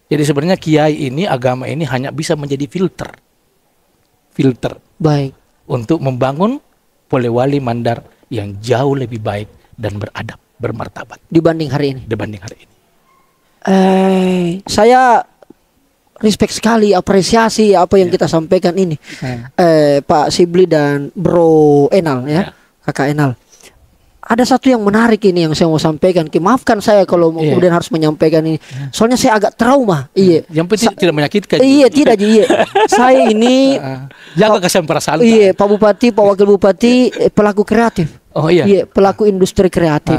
Jadi sebenarnya kiai ini, agama ini hanya bisa menjadi filter, baik, untuk membangun Polewali Mandar yang jauh lebih baik dan beradab, bermartabat dibanding hari ini. Saya respect sekali, apresiasi apa yang kita sampaikan ini, Pak Sibli dan Bro Enal ya. Kakak Enal, ada satu yang menarik ini yang saya mau sampaikan. Maafkan saya kalau kemudian harus menyampaikan ini. Soalnya saya agak trauma. Yang penting tidak menyakitkan. Tidak. Saya ini jaga kesan perasaan. Pak Bupati, Pak Wakil Bupati, pelaku kreatif. Pelaku industri kreatif.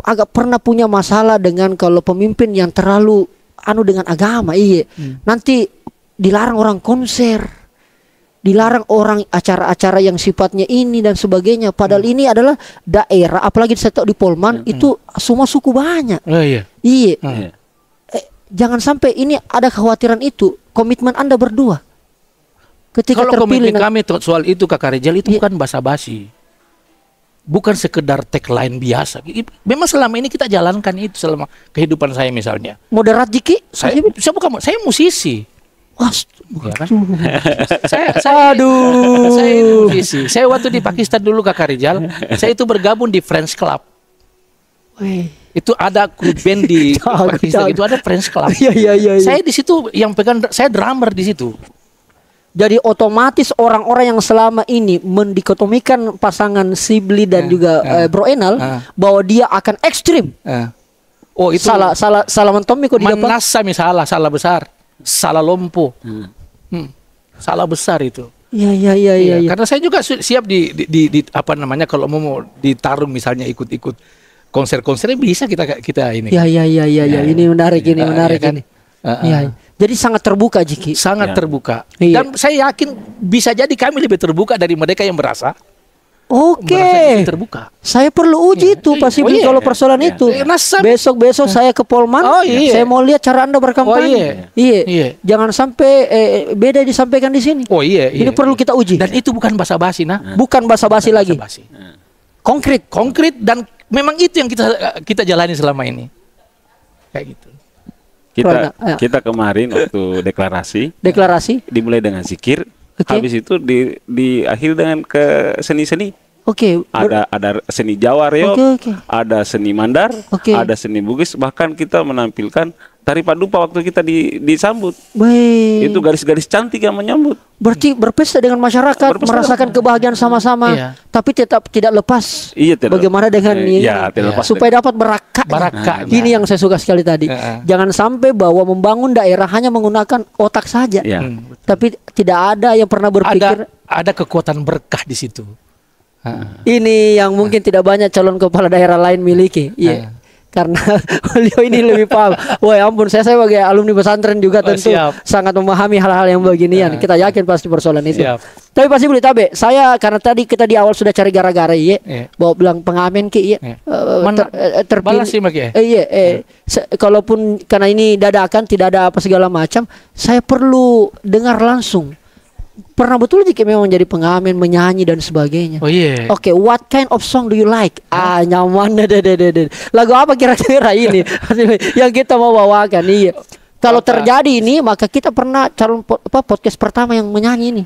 Agak pernah punya masalah dengan kalau pemimpin yang terlalu dengan agama. Nanti dilarang orang konser, dilarang orang acara-acara yang sifatnya ini dan sebagainya. Padahal ini adalah daerah, apalagi saya tahu di Polman itu semua suku banyak. Jangan sampai ini ada kekhawatiran itu. Komitmen Anda berdua ketika kalau terpilih. Komitmen kami soal itu Kakak Rijal itu bukan basa-basi, bukan sekedar tagline biasa. Memang selama ini kita jalankan itu selama kehidupan saya misalnya. Moderat Jiki? Saya musisi. Ya kan? Saya musisi. Saya waktu di Pakistan dulu Kakak Rijal, saya itu bergabung di Friends Club. Itu ada grup band di Pakistan, itu ada Friends Club. Saya di situ yang pegang, saya drummer di situ. Jadi otomatis orang-orang yang selama ini mendikotomikan pasangan Sibli dan juga Bro Enal bahwa dia akan ekstrim. Oh itu salah mentomi kok di depan. Manasami salah besar. Salah lompo, salah besar itu. Iya. Karena saya juga siap di apa namanya, kalau mau ditarung misalnya ikut konser-konsernya bisa kita ini. Iya. Ini menarik ini. Jadi sangat terbuka Jiki. Sangat terbuka. Dan saya yakin bisa jadi kami lebih terbuka dari mereka yang merasa. Terbuka. Saya perlu uji itu pasti kalau persoalan itu. Besok saya ke Polman. Saya mau lihat cara Anda berkampanye. Jangan sampai beda disampaikan di sini. Ini perlu kita uji. Dan itu bukan basa-basi, bukan basa-basi lagi. Konkret dan memang itu yang kita jalani selama ini. Kayak gitu. Kita kemarin waktu deklarasi dimulai dengan zikir. Habis itu diakhiri dengan ke seni-seni. Ada seni Jawa Reog, ada seni Mandar, ada seni Bugis, bahkan kita menampilkan tari padupa waktu kita disambut. Itu garis-garis cantik yang menyambut. Berarti berpesta dengan masyarakat, merasakan kebahagiaan sama-sama, tapi tetap tidak lepas. Bagaimana dengan ini supaya dapat barakah. Ini yang saya suka sekali tadi. Jangan sampai bahwa membangun daerah hanya menggunakan otak saja, tapi tidak ada yang pernah berpikir ada kekuatan berkah di situ. Ini yang mungkin tidak banyak calon kepala daerah lain miliki. Karena beliau ini lebih paham. Wah ampun, saya sebagai alumni pesantren juga tentu sangat memahami hal-hal yang beginian. Kita yakin pasti persoalan itu. Tapi pasti boleh tabe. Saya karena tadi kita di awal sudah cari gara-gara bahwa bilang pengamen terpilih. Kalaupun karena ini dadakan tidak ada apa segala macam, saya perlu dengar langsung. Pernah betul jika memang jadi pengamen, menyanyi dan sebagainya. What kind of song do you like? Nyaman deh. Lagu apa kira-kira ini yang kita mau bawakan? Kalau terjadi ini, maka kita pernah calon podcast pertama yang menyanyi ini.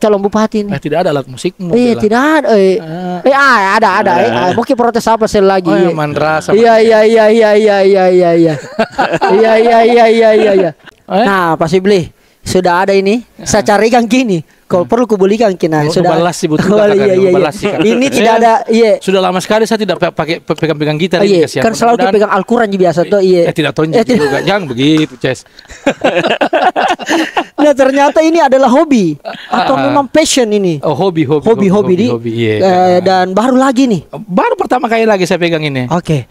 Calon bupati ini. Tidak ada alat musikmu. Tidak ada. Ada. Mungkin protes apa lagi? Mandra. Iya. Nah, Pak Sibli. Sudah ada ini. Saya carikan gini. Kalau perlu kubelikan kina sudah balas sih betul Ini tidak ada sudah lama sekali saya tidak pakai pegang gitar kan selalu pegang Al-Qur'an biasa tuh tidak tonjok juga. Jangan begitu, Ces. Nah, ternyata ini adalah hobi atau memang passion ini. Oh, hobi. Dan baru lagi nih. Baru pertama kali lagi saya pegang ini. Oke.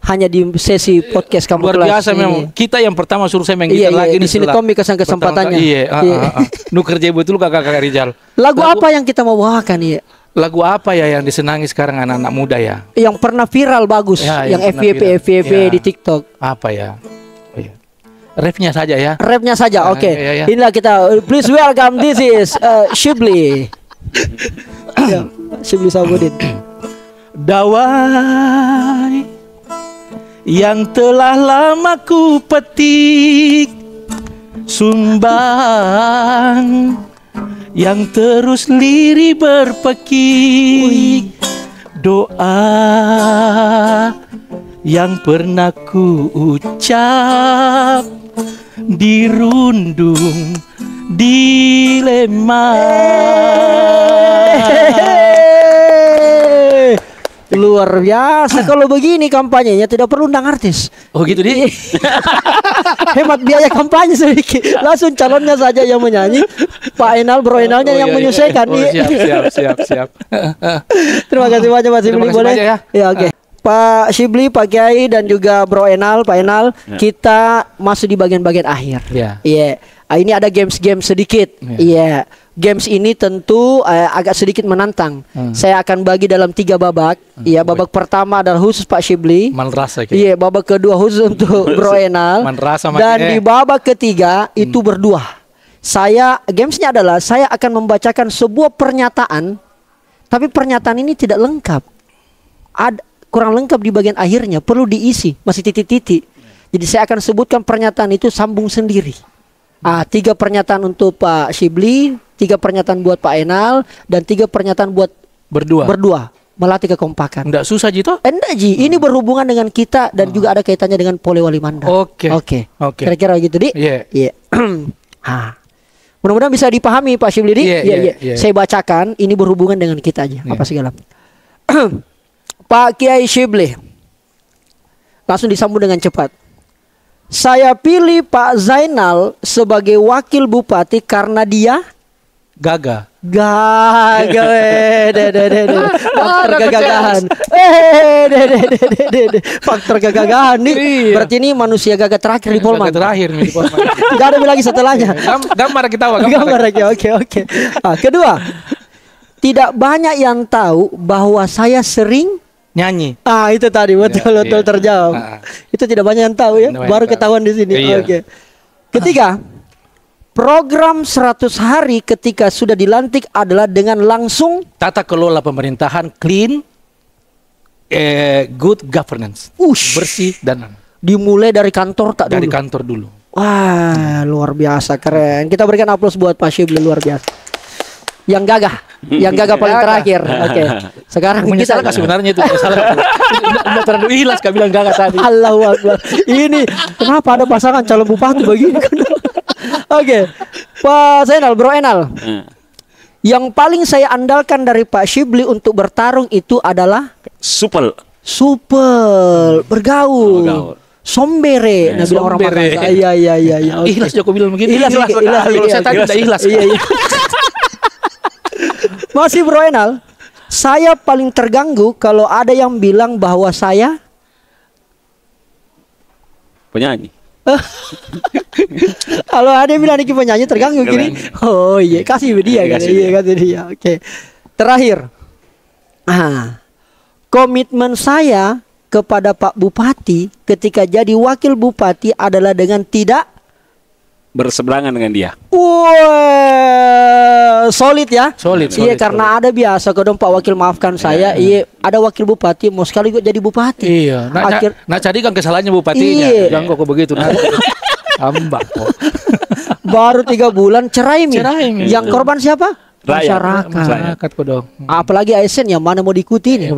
Hanya di sesi podcast kamu luar biasa memang. Kita yang pertama suruh saya main gitar lagi di sini Tommy kesempatannya. Nu kerja betul kakak Rizal. Lagu apa yang kita mau bawakan Lagu apa ya yang disenangi sekarang anak-anak muda ya? Yang pernah viral bagus, yang FYP di TikTok. Apa ya? Rapnya saja ya. Rapnya saja, oke. Inilah kita. Please welcome, this is Shibli. Shibli Sabudin. Dawai yang telah lama ku petik, sumbang yang terus lirih berpekik, doa yang pernah ku ucap dirundung dilema. Luar biasa. Kalau begini kampanyenya tidak perlu undang artis. Oh gitu dia. Hemat biaya kampanye sedikit. Langsung calonnya saja yang menyanyi, Pak Enal, Bro Enalnya yang menyelesaikan. Siap. Terima kasih banyak Mas Shibli, boleh? Ya oke. Pak Shibli, Pak Kiai dan juga Bro Enal, Pak Enal, kita masuk di bagian-bagian akhir. Iya. Ini ada games-games sedikit. Iya. Games ini tentu agak sedikit menantang. Saya akan bagi dalam 3 babak. Iya, babak pertama adalah khusus Pak Shibli. Iya, babak kedua khusus untuk Bro Enal. Dan di babak ketiga itu berdua. Gamesnya adalah saya akan membacakan sebuah pernyataan, tapi pernyataan ini tidak lengkap. Kurang lengkap di bagian akhirnya, perlu diisi, masih titik-titik. Jadi saya akan sebutkan pernyataan itu sambung sendiri. 3 pernyataan untuk Pak Shibli, 3 pernyataan buat Pak Enal, dan 3 pernyataan buat berdua. Melatih kekompakan. Enggak susah Jito? Enggak Ji, ini berhubungan dengan kita dan juga ada kaitannya dengan Polewali Mandar. Oke. Kira-kira gitu Di? Iya. Mudah-mudahan bisa dipahami Pak Shibli Di. Iya. Saya bacakan, ini berhubungan dengan kita aja. Apa segala. Pak Kiai Shibli, langsung disambung dengan cepat. Saya pilih Pak Zainal sebagai wakil bupati karena dia gagah. Faktor kegagahan. Faktor kegagahan nih. Berarti ini manusia gagah terakhir di Polman. Tidak ada lagi setelahnya. Gambar kita. Oke. Kedua, tidak banyak yang tahu bahwa saya sering nyanyi. Itu tadi betul terjawab. Itu tidak banyak yang tahu ya. Baru ketahuan di sini. Oke. Ketiga, program 100 hari ketika sudah dilantik adalah dengan langsung tata kelola pemerintahan clean, good governance. Bersih dan dimulai dari kantor dari kantor dulu. Wah, luar biasa, keren. Kita berikan aplaus buat Pak Shibli, luar biasa. Yang gagah paling terakhir. Oke. Sekarang menyesal sebenarnya itu. Enggak terlalu ikhlas bilang gagah tadi. Allahu Akbar. Ini kenapa ada pasangan calon bupati begini? Oke. Pak Zainal, Bro Enal. Yang paling saya andalkan dari Pak Shibli untuk bertarung itu adalah supel, bergaul. Sombere, nah bilang orang Makassar. Iya. Ikhlas Joko bilang begitu. Ikhlas. Kalau saya tadi tidak ikhlas. Iya. Masih Bro Enal, saya paling terganggu kalau ada yang bilang bahwa saya penyanyi. Kalau ada yang bilang ini penyanyi terganggu gini. Oh iya, kasih dia kan. Iya, kasih dia. Oke. Terakhir. Komitmen saya kepada Pak Bupati ketika jadi wakil bupati adalah dengan tidak berseberangan dengan dia. Solid ya. Solid. Iya, karena ada biasa kadang Pak Wakil maafkan saya. Iya, ada wakil bupati mau sekali jadi bupati. Iya. Cari kan kesalahannya bupatinya. Jangan kok begitu. Ambak kok. Baru 3 bulan cerai. Yang korban siapa? Masyarakat kok dong. Apalagi ASN yang mana mau diikuti ini.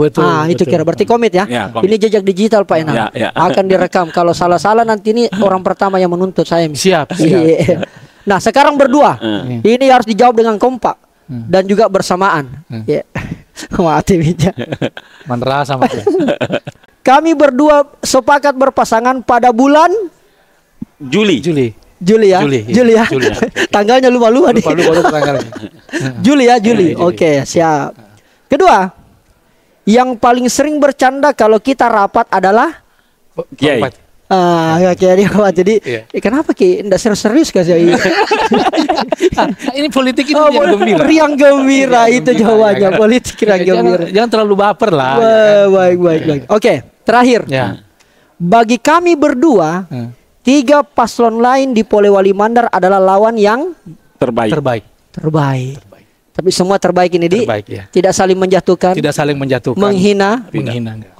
Itu kira berarti komit ya. Komit. Ini jejak digital Pak Enal. Akan direkam. Kalau salah-salah nanti ini orang pertama yang menuntut saya. Siap. Nah sekarang berdua. Ini harus dijawab dengan kompak. dan juga bersamaan. Ya. Mati bija. Mandra sama. Kami berdua sepakat berpasangan pada bulan Juli. Juli ya. Juli ya. Tanggalnya lupa nih. Lupa tanggalnya. Juli ya, Juli. Oke, siap. Kedua, yang paling sering bercanda kalau kita rapat adalah Kiai. Kiai. Jadi kenapa Ki? Nggak serius guys ya? Ini politik ini riang gembira itu jawabannya. Politik riang gembira. Jangan terlalu baper lah. Baik. Oke, terakhir. Ya. Bagi kami berdua, 3 paslon lain di Polewali Mandar adalah lawan yang terbaik. Tapi semua terbaik ini terbaik, ya. Tidak saling menjatuhkan. Menghina.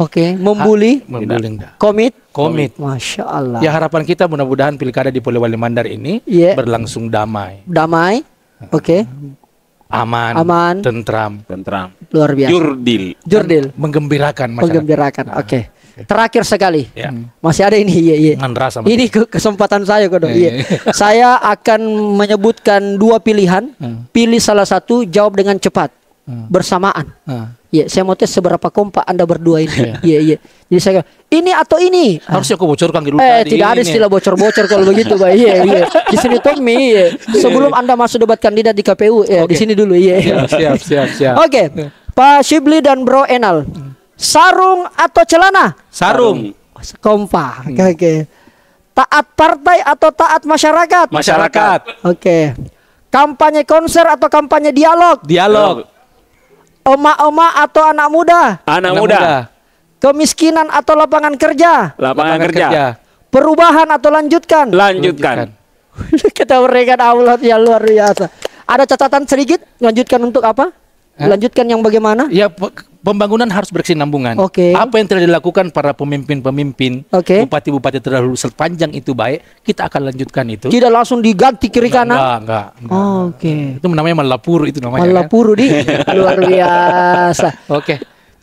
Oke. Membuli. Komit. Masya Allah. Ya, harapan kita mudah-mudahan pilkada di Polewali Mandar ini berlangsung damai. Oke. Aman. Tentram. Luar biasa. Jurdil. Menggembirakan masyarakat. Oke. Terakhir sekali, masih ada ini, ini kesempatan saya kok. Saya akan menyebutkan 2 pilihan, pilih salah satu, jawab dengan cepat, bersamaan. Saya mau tes seberapa kompak Anda berdua ini. Jadi saya ini atau ini. Harusnya aku bocorkan dulu. Tidak ada istilah bocor-bocor kalau begitu, Pak. Di sini Tommy. Sebelum Anda masuk debat kandidat di KPU, di sini dulu. Siap. Oke, Pak Shibli dan Bro Enal. Sarung atau celana? Sarung. Kompak. Oke. Taat partai atau taat masyarakat? Masyarakat. Oke. Kampanye konser atau kampanye dialog? Dialog. Emak-emak atau anak muda? Anak muda. Kemiskinan atau lapangan kerja? Lapangan kerja. Perubahan atau lanjutkan? Lanjutkan. Kita berikan Allah yang luar biasa. Ada catatan sedikit? Lanjutkan untuk apa? Lanjutkan yang bagaimana? Ya, pembangunan harus berkesinambungan. Apa yang telah dilakukan para pemimpin-pemimpin, bupati-bupati terdahulu sepanjang itu baik, kita akan lanjutkan itu. Tidak langsung diganti kiri kanan. Enggak. Itu namanya malapuru itu namanya. Malapuru luar biasa.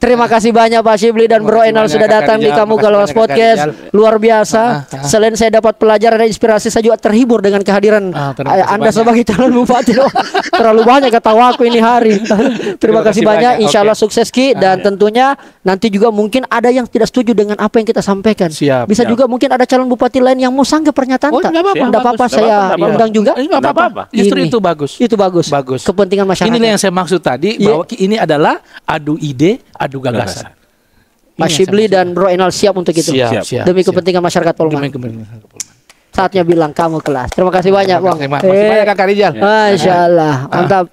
Terima kasih banyak Pak Shibli dan Bro Enal sudah datang di Kamu Kelas Podcast. Luar biasa. Selain saya dapat pelajaran dan inspirasi, saya juga terhibur dengan kehadiran Anda sebagai calon bupati. Terlalu banyak ketawa aku ini hari. Terima kasih banyak. Insya Allah sukses Ki. Dan tentunya nanti juga mungkin ada yang tidak setuju dengan apa yang kita sampaikan. Bisa juga mungkin ada calon bupati lain yang mau sanggah pernyataan. Tidak apa-apa, saya undang juga. Tidak apa-apa. Justru itu bagus. Itu bagus. Kepentingan masyarakat. Inilah yang saya maksud tadi, bahwa ini adalah adu ide, adu gagasan. Pak Shibli dan Bro Enal siap untuk itu. Siap. Demi kepentingan masyarakat Polman. Saatnya bilang Kamu Kelas. Terima kasih banyak, Bang. Terima kasih banyak Kak Rijal. Masya Allah. Mantap.